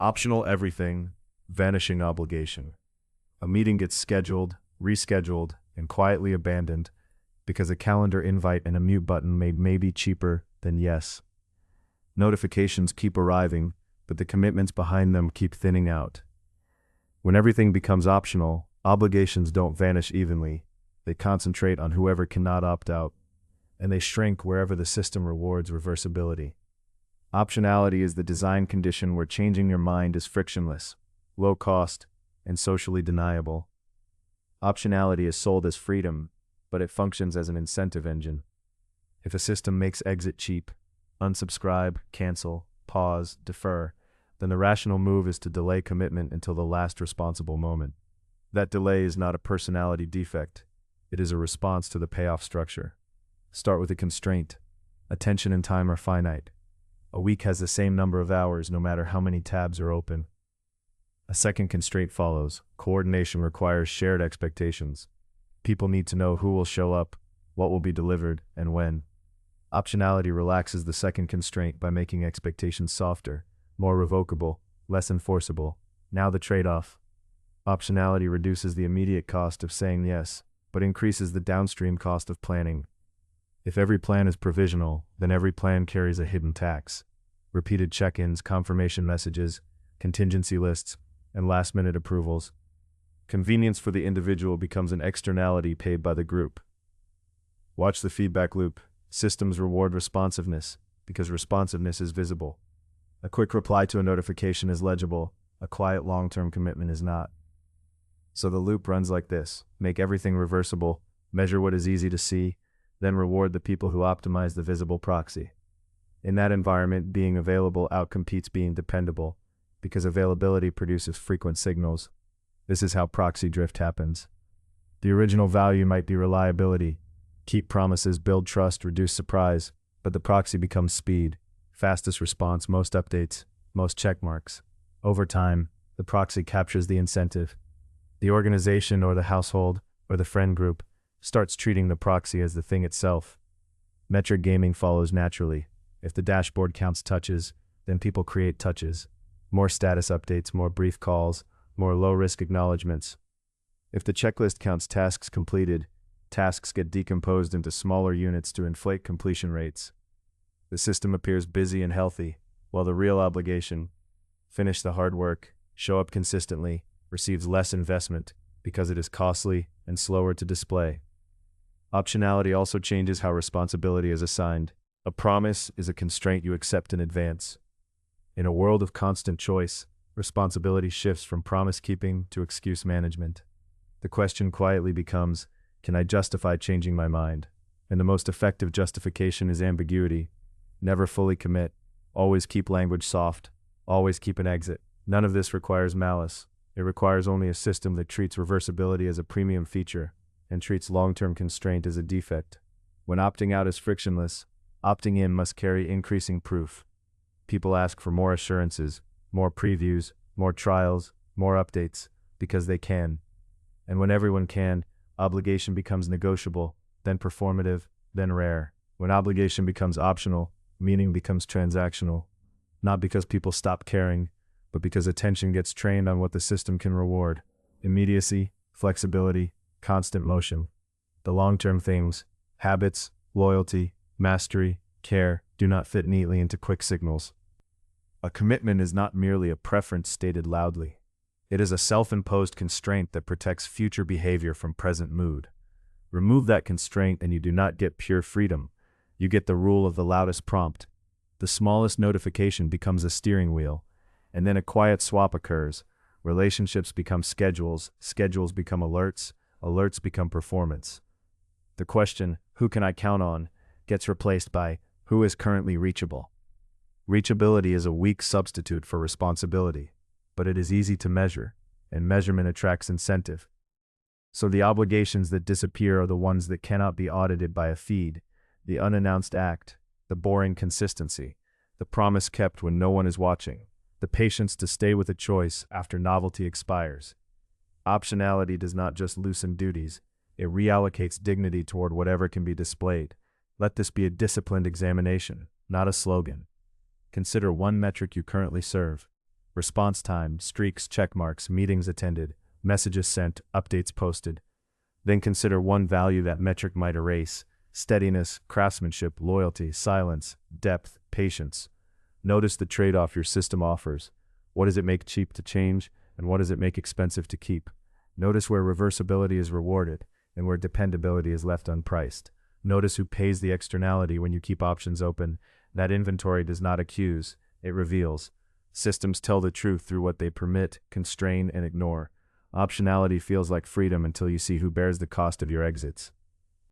Optional everything, vanishing obligation. A meeting gets scheduled, rescheduled, and quietly abandoned because a calendar invite and a mute button made maybe cheaper than yes. Notifications keep arriving, but the commitments behind them keep thinning out. When everything becomes optional, obligations don't vanish evenly. They concentrate on whoever cannot opt out, and they shrink wherever the system rewards reversibility. Optionality is the design condition where changing your mind is frictionless, low cost, and socially deniable. Optionality is sold as freedom, but it functions as an incentive engine. If a system makes exit cheap, unsubscribe, cancel, pause, defer, then the rational move is to delay commitment until the last responsible moment. That delay is not a personality defect. It is a response to the payoff structure. Start with a constraint. Attention and time are finite. A week has the same number of hours no matter how many tabs are open. A second constraint follows. Coordination requires shared expectations. People need to know who will show up, what will be delivered, and when. Optionality relaxes the second constraint by making expectations softer, more revocable, less enforceable. Now the trade-off. Optionality reduces the immediate cost of saying yes, but increases the downstream cost of planning. If every plan is provisional, then every plan carries a hidden tax. Repeated check-ins, confirmation messages, contingency lists, and last-minute approvals. Convenience for the individual becomes an externality paid by the group. Watch the feedback loop. Systems reward responsiveness because responsiveness is visible. A quick reply to a notification is legible. A quiet long-term commitment is not. So the loop runs like this. Make everything reversible, measure what is easy to see, then reward the people who optimize the visible proxy. In that environment, being available outcompetes being dependable, because availability produces frequent signals. This is how proxy drift happens. The original value might be reliability. Keep promises, build trust, reduce surprise, but the proxy becomes speed, fastest response, most updates, most checkmarks. Over time, the proxy captures the incentive. The organization or the household or the friend group starts treating the proxy as the thing itself. Metric gaming follows naturally. If the dashboard counts touches, then people create touches. More status updates, more brief calls, more low-risk acknowledgements. If the checklist counts tasks completed, tasks get decomposed into smaller units to inflate completion rates. The system appears busy and healthy, while the real obligation, finish the hard work, show up consistently, receives less investment because it is costly and slower to display. Optionality also changes how responsibility is assigned. A promise is a constraint you accept in advance. In a world of constant choice, responsibility shifts from promise-keeping to excuse management. The question quietly becomes, can I justify changing my mind? And the most effective justification is ambiguity. Never fully commit. Always keep language soft. Always keep an exit. None of this requires malice. It requires only a system that treats reversibility as a premium feature and treats long-term constraint as a defect. When opting out is frictionless, opting in must carry increasing proof. People ask for more assurances, more previews, more trials, more updates, because they can. And when everyone can, obligation becomes negotiable, then performative, then rare. When obligation becomes optional, meaning becomes transactional. Not because people stop caring, but because attention gets trained on what the system can reward. Immediacy, flexibility, constant motion. The long-term things, habits, loyalty, mastery, care, do not fit neatly into quick signals. A commitment is not merely a preference stated loudly. It is a self-imposed constraint that protects future behavior from present mood. Remove that constraint and you do not get pure freedom. You get the rule of the loudest prompt. The smallest notification becomes a steering wheel, and then a quiet swap occurs. Relationships become schedules, schedules become alerts, alerts become performance. The question, who can I count on, gets replaced by, who is currently reachable? Reachability is a weak substitute for responsibility, but it is easy to measure, and measurement attracts incentive. So the obligations that disappear are the ones that cannot be audited by a feed, the unannounced act, the boring consistency, the promise kept when no one is watching, the patience to stay with a choice after novelty expires. Optionality does not just loosen duties, it reallocates dignity toward whatever can be displayed. Let this be a disciplined examination, not a slogan. Consider one metric you currently serve. response time, streaks, checkmarks, meetings attended, messages sent, updates posted. Then consider one value that metric might erase: steadiness, craftsmanship, loyalty, silence, depth, patience. Notice the trade-off your system offers. What does it make cheap to change, and what does it make expensive to keep? Notice where reversibility is rewarded, and where dependability is left unpriced. Notice who pays the externality when you keep options open. That inventory does not accuse, it reveals. Systems tell the truth through what they permit, constrain, and ignore. Optionality feels like freedom until you see who bears the cost of your exits.